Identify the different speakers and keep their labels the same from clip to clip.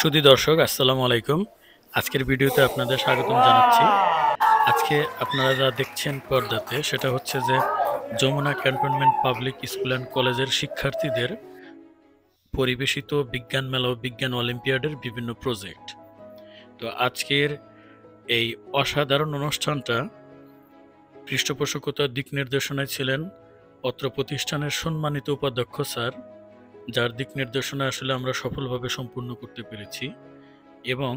Speaker 1: সুধী দর্শক, আসসালামু আলাইকুম। আজকের ভিডিওতে আপনাদের স্বাগতম জানাচ্ছি। আজকে আপনারা যা দেখছেন পর্দাতে সেটা হচ্ছে যে Jamuna cantonment public school and কলেজের শিক্ষার্থীদের পরিবেশিত বিজ্ঞান মেলা ও বিজ্ঞান অলিম্পিয়াডের বিভিন্ন প্রজেক্ট। তো আজকের এই অসাধারণ অনুষ্ঠানটা পৃষ্ঠপোষকতার দিক নির্দেশনায় ছিলেন অত্র প্রতিষ্ঠানের সম্মানিত উপাধ্যক্ষ স্যার, যার দিক নির্দেশনা আসলে আমরা সফলভাবে সম্পূর্ণ করতে পেরেছি। এবং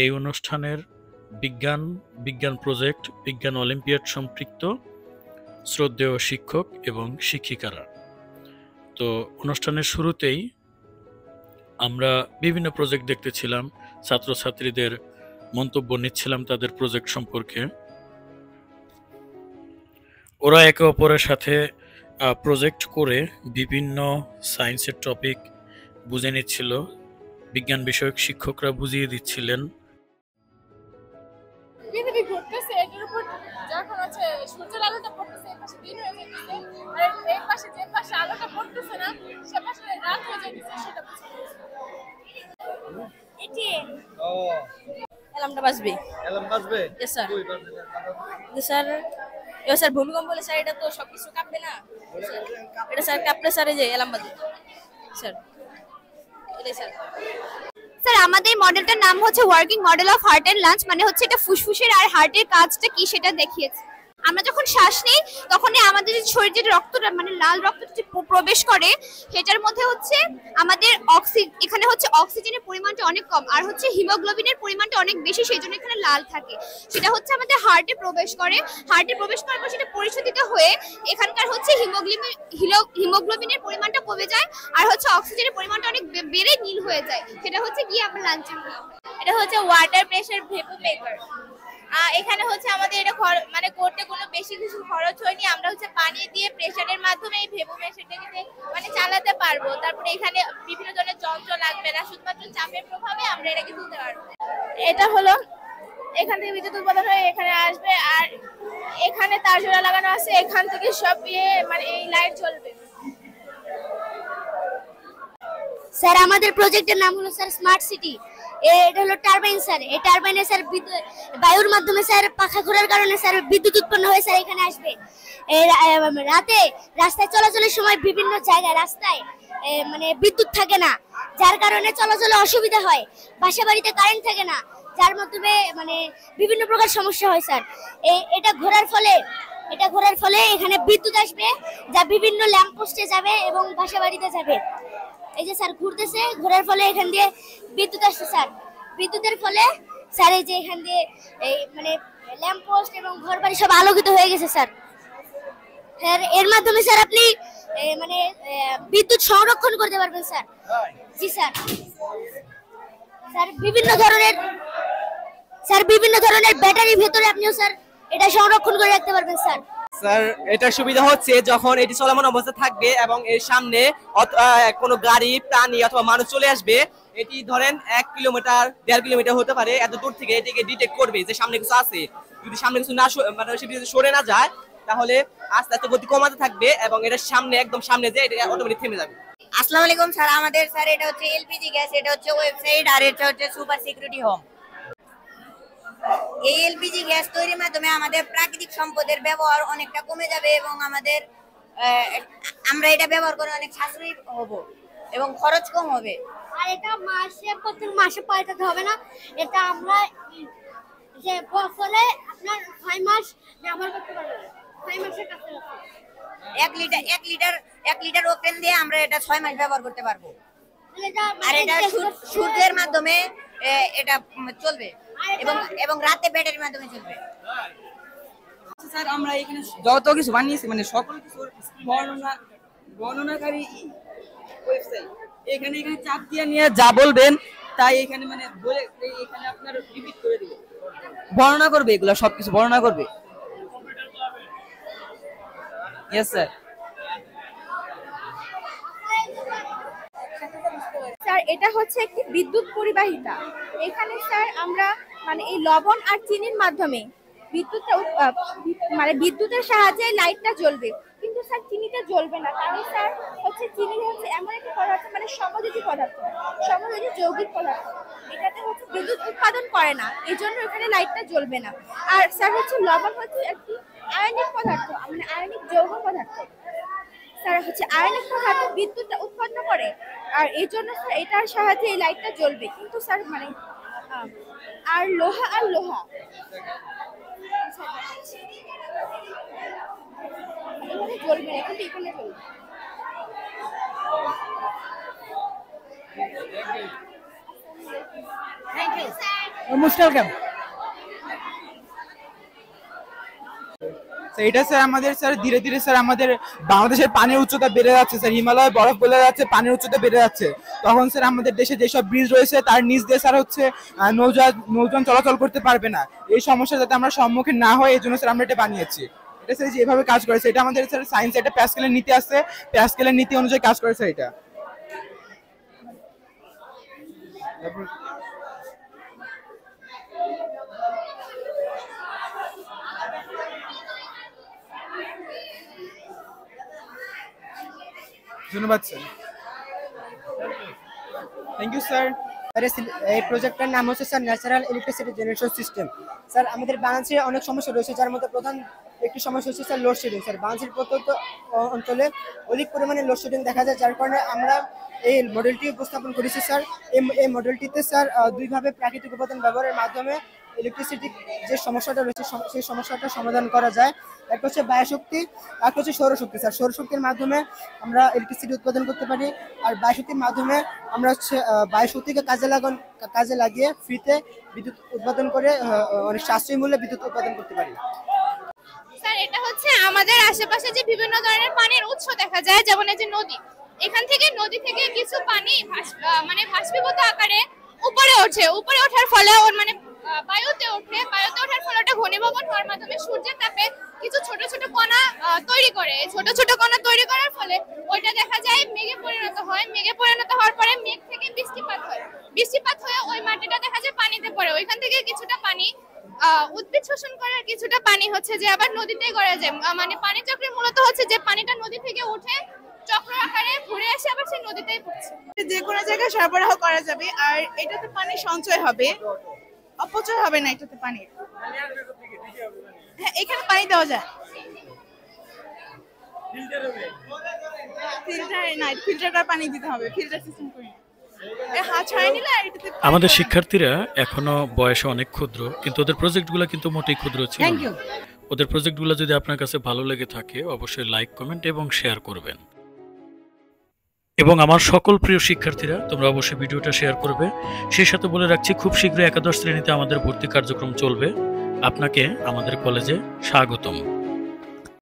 Speaker 1: এই অনুষ্ঠানের বিজ্ঞান প্রজেক্ট, বিজ্ঞান অলিম্পিয়াড সম্পৃক্ত শ্রদ্ধেয় শিক্ষক এবং শিক্ষিকারা। তো অনুষ্ঠানের শুরুতেই আমরা বিভিন্ন প্রজেক্ট দেখতেছিলাম, ছাত্রছাত্রীদের মন্তব্য নিচ্ছিলাম তাদের প্রজেক্ট সম্পর্কে। ওরা একে অপরের সাথে প্রজেক্ট করে বিভিন্ন সায়েন্সের টপিক বুঝে নিচ্ছিল, বিজ্ঞান বিষয়ক শিক্ষকরা বুঝিয়ে দিচ্ছিলেন।
Speaker 2: পৃথিবী ঘুরতেছে, এটার উপর যখন হচ্ছে সূর্যের আলোটা পড়তেছে, এই পাশে দিন হয়ে যাচ্ছে, আর এই পাশে যে পাশে আলোটা পড়তেছে না সে পাশে রাত হয়ে যাচ্ছে, সেটা বুঝতে এটি
Speaker 3: অ্যালার্মটা বাজবে।
Speaker 4: অ্যালার্ম বাজবে?
Speaker 3: Yes, sir.
Speaker 4: কই বাজবে?
Speaker 3: স্যার স্যার ভূমিকম্প হলে স্যার এটা তো সবকিছু কাঁপবে না, এটা স্যার কাঁপলে স্যার এই যে অ্যালার্ম বাজে স্যার, এটাই স্যার।
Speaker 2: স্যার আমাদের মডেলটার নাম হচ্ছে working model of heart and lungs, মানে হচ্ছে এটা ফুসফুসের আর হার্টের কাজটা কি সেটা দেখিয়েছে। আমরা যখন শ্বাস নিই তখন আমাদের যে শরীরের রক্তটা মানে লাল রক্তটা যে প্রবেশ করে সেটার মধ্যে হচ্ছে আমাদের এখানে হচ্ছে অক্সিজেনের পরিমাণটা অনেক কম আর হচ্ছে হিমোগ্লোবিনের পরিমাণটা অনেক বেশি, সেই জন্য এখানে লাল থাকে। সেটা হচ্ছে আমাদের হার্টে প্রবেশ করে, হার্টে প্রবেশ করার পর সেটা পরিশোধিত হয়ে এখানকার হচ্ছে হিমোগ্লোবিনের পরিমাণটা কমে যায় আর হচ্ছে অক্সিজেনের পরিমাণটা অনেক বেড়ে নীল হয়ে যায়, সেটা হচ্ছে গিয়ে আমরা লাঞ্চে। এটা হচ্ছে ওয়াটার প্রেসার ভেপোমেকার। এখানে হচ্ছে আমাদের এটা মানে করতে কোনো বেশি কিছু খরচ হয়নি, আমরা হচ্ছে পানি দিয়ে প্রেসারের মাধ্যমে এই ভেপোমেশনটাকে মানে চালাতে পারবো। তারপরে এখানে বিভিন্ন ধরনের যন্ত্র লাগবে না, শুধুমাত্র চাপের প্রভাবে আমরা এটাকে তুলতে পারবো। এটা হলো এখান থেকে বিদ্যুৎ উৎপাদন হয়ে এখানে আসবে, আর এখানে তার জোড়া লাগানো আছে, এখান থেকে সব মানে এই লাইট জ্বলবে।
Speaker 5: স্যার আমাদের প্রজেক্টের নাম হলো স্যার স্মার্ট সিটি। এটা হলো টারবাইন স্যার, এই টারবাইনে স্যার বায়ুর মাধ্যমে স্যার পাখা ঘোরার কারণে স্যার বিদ্যুৎ উৎপন্ন হয়ে স্যার এখানে আসবে। রাতে রাস্তায় চলাচলের সময় বিভিন্ন জায়গায় রাস্তায় মানে বিদ্যুৎ থাকে না, যার কারণে চলাচলে অসুবিধা হয়, বাসা বাড়িতে কারেন্ট থাকে না, যার মাধ্যমে মানে বিভিন্ন প্রকার সমস্যা হয় স্যার। এটা ঘোরার ফলে এখানে বিদ্যুৎ আসবে, যা বিভিন্ন ল্যাম্প পোস্টে যাবে এবং বাসা বাড়িতে যাবে। এই যে স্যার ঘুরতেছে, ঘোরার ফলে এখান দিয়ে বিদ্যুৎ আসছে স্যার, বিদ্যুতের ফলে স্যার এই যে এখান দিয়ে এই মানে ল্যাম্প পোস্ট এবং ঘর বাড়ি সব আলোকিত হয়ে গেছে স্যার। স্যার এর মাধ্যমে স্যার আপনি মানে বিদ্যুৎ সংরক্ষণ করতে পারবেন স্যার। জি স্যার। স্যার বিভিন্ন ধরনের ব্যাটারি ভেতরে আপনিও স্যার এটা সংরক্ষণ করে রাখতে পারবেন স্যার।
Speaker 4: স্যার এটা সুবিধা হচ্ছে যখন এটি চলমান অবস্থা থাকবে এবং এর সামনে কোনো গাড়ি, প্রাণী অথবা মানুষ চলে আসবে, এটি ধরেন 1 কিলোমিটার 1.5 কিলোমিটার হতে পারে, এত দূর থেকে এটিকে ডিটেক্ট করবে যে সামনে কিছু আছে। যদি সামনে কিছু না মানে সেটি যদি সরে না যায় তাহলে আস্তে আস্তে গতি কমাতে থাকবে এবং এটার সামনে একদম সামনে যে এটা অটোমেটিক থেমে যাবে।
Speaker 3: আসসালামু আলাইকুম স্যার। আমাদের স্যার এটা হচ্ছে এলপিজি গ্যাস, এটা হচ্ছে ওয়েবসাইট, আর এটা হচ্ছে সুপার সিকিউরিটি হোম। এই এলপিজি গ্যাস তৈরির মাধ্যমে আমাদের প্রাকৃতিক সম্পদের ব্যবহার অনেকটা কমে যাবে এবং আমরা এটা ব্যবহার করে অনেক সাশ্রয়ী হব এবং খরচ কম হবে।
Speaker 5: আর এটা প্রত্যেক মাসে পাল্টাতে হবে না, এটা আমরা যে বছরে আপনার 6 মাস ব্যবহার করতে পারবেন, 6 মাসের কাছে
Speaker 3: 1 লিটার ওপেন দিয়ে আমরা এটা 6 মাস ব্যবহার করতে পারবো। আর এটা সূর্যের মাধ্যমে এটা চলবে এবং রাতে ব্যাটারির মাধ্যমে চলবে।
Speaker 6: স্যার আমরা এখানে যত কিছু বানিয়েছি মানে সকল কিছু বর্ণনাকারী ওয়েবসাইট, এখানে চাপ দিয়ে নিয়ে যা বলবেন তাই এখানে মানে বলে এখানে আপনার রিপিট করে দিবে, বর্ণনা করবে, এগুলো সবকিছু বর্ণনা করবে। Yes sir.
Speaker 2: স্যার এটা হচ্ছে একটি বিদ্যুৎ পরিবাহিতা। এখানে স্যার আমরা মানে এই লবণ আর চিনির মাধ্যমে বিদ্যুতের সাহায্যে লাইটটা জ্বলবে, কিন্তু স্যার চিনিটা জ্বলবে না, কারণ স্যার হচ্ছে চিনি হচ্ছে এমন একটা পদার্থ মানে সমযোজী পদার্থ, সমযোজী যৌগিক পদার্থ। এটাতে হচ্ছে বিদ্যুৎ উৎপাদন করে না, এই জন্য এখানে লাইটটা জ্বলবে না। আর স্যার হচ্ছে লবণ হচ্ছে একটি আয়নিক পদার্থ, মানে আয়নিক যৌগ পদার্থ। স্যার হচ্ছে আয়নিক পদার্থ বিদ্যুৎ উৎপন্ন করে, আর এই জন্য স্যার এটার সাহায্যে এই লাইটটা জ্বলবে। কিন্তু স্যার মানে আর লোহা এখানে জ্বলবে না, কিন্তু এখানে জ্বলবে।
Speaker 7: মুশকিল কেন এটা স্যার আমাদের স্যার ধীরে ধীরে স্যার আমাদের বাংলাদেশের পানির উচ্চতা বেড়ে যাচ্ছে স্যার, হিমালয় বরফ গলে যাচ্ছে, পানির উচ্চতা বেড়ে যাচ্ছে। তখন স্যার আমাদের দেশে যেসব ব্রিজ রয়েছে তার নিচ দিয়ে স্যার হচ্ছে নৌযান চলাচল করতে পারবে না। এই সমস্যা যাতে আমরা সম্মুখীন না হয় এই জন্য স্যার আমরা এটা বানিয়েছি। এটা স্যার যেভাবে কাজ করেছে এটা আমাদের স্যার সায়েন্স, এটা প্যাসকেলের নীতি আছে, প্যাসকেলের নীতি অনুযায়ী কাজ করেছে এটা। ধন্যবাদ স্যার। Thank you sir.
Speaker 8: এই প্রজেক্টটার নাম হচ্ছে sir natural electricity generation system. Sir আমাদের বাংলাদেশে অনেক সমস্যা রয়েছে, যার মধ্যে প্রধান একটি সমস্যা হচ্ছে স্যার লোডশেডিং। স্যার বাংলাদেশের প্রত্যন্ত অঞ্চলে অধিক পরিমাণে লোডশেডিং দেখা যায়, যার কারণে আমরা এই মডেলটি উপস্থাপন করেছি স্যার। এই মডেলটিতে স্যার দুইভাবে প্রাকৃতিক উপাদান ব্যবহারের মাধ্যমে ইলেকট্রিসিটি যে সমস্যাটা রয়েছে সেই সমস্যাটা সমাধান করা যায়। একটা হচ্ছে বায়ুশক্তি, একটা হচ্ছে সৌরশক্তি। স্যার সৌরশক্তির মাধ্যমে আমরা ইলেকট্রিসিটি উৎপাদন করতে পারি, আর বায়ুশক্তির মাধ্যমে আমরা হচ্ছে বায়ুশক্তিকে কাজে লাগিয়ে ফ্রিতে বিদ্যুৎ উৎপাদন করে অনেক সাশ্রয়ী মূল্যে বিদ্যুৎ উৎপাদন করতে পারি।
Speaker 2: স্যার এটা হচ্ছে আমাদের আশেপাশে যে বিভিন্ন ধরনের পানির উৎস দেখা যায়, যেমন এই যে নদী, এখান থেকে নদী থেকে কিছু পানি মানে বাষ্পীভূত আকারে উপরে ওঠার ফলে ওর মানে বায়ুতে ওঠার ফলে ওটা ঘনীভবন হওয়ার মাধ্যমে সূর্যের তাপে কিছু ছোট ছোট কণা তৈরি করে। ছোট ছোট কণা তৈরি করার ফলে ওইটা দেখা যায় মেঘে পরিণত হয়। মেঘে পরিণত হওয়ার পরে মেঘ থেকে বৃষ্টিপাত হয়ে ওই মাটিটা দেখা যায় পানিতে পড়ে। ওইখান থেকে কিছুটা পানি উদ্ভিদ শোষণ করার কিছুটা পানি হচ্ছে যে আবার নদীতে গড়ে যায়। মানে পানি চক্রে মূলত হচ্ছে যে পানিটা নদী থেকে উঠে চক্র আকারে ঘুরে এসে আবার সেই নদীতেই পড়ছে।
Speaker 9: যে কোনো জায়গায় সরবরাহ করা যাবে, আর এটাতে পানি সঞ্চয় হবে, অপচয় হবে না এটাতে পানি। হ্যাঁ, এখানে পানি দেওয়া যায়, ফিল্টার করে পানি দিতে হবে, ফিল্টার সিস্টেম করে। হাত ছাড়িয়ে নিলে
Speaker 1: আমাদের শিক্ষার্থীরা এখনো বয়সে অনেক ক্ষুদ্র, কিন্তু ওদের প্রজেক্টগুলো কিন্তু মোটেই ক্ষুদ্র ছিল না। ওদের প্রজেক্টগুলো যদি আপনার কাছে ভালো লেগে থাকে অবশ্যই লাইক, কমেন্ট এবং শেয়ার করবেন। এবং আমার সকল প্রিয় শিক্ষার্থীরা তোমরা অবশ্যই ভিডিওটা শেয়ার করবে। সেই সাথে বলে রাখছি খুব শীঘ্রই একাদশ শ্রেণীতে আমাদের ভর্তি কার্যক্রম চলবে। আপনাকে আমাদের কলেজে স্বাগতম।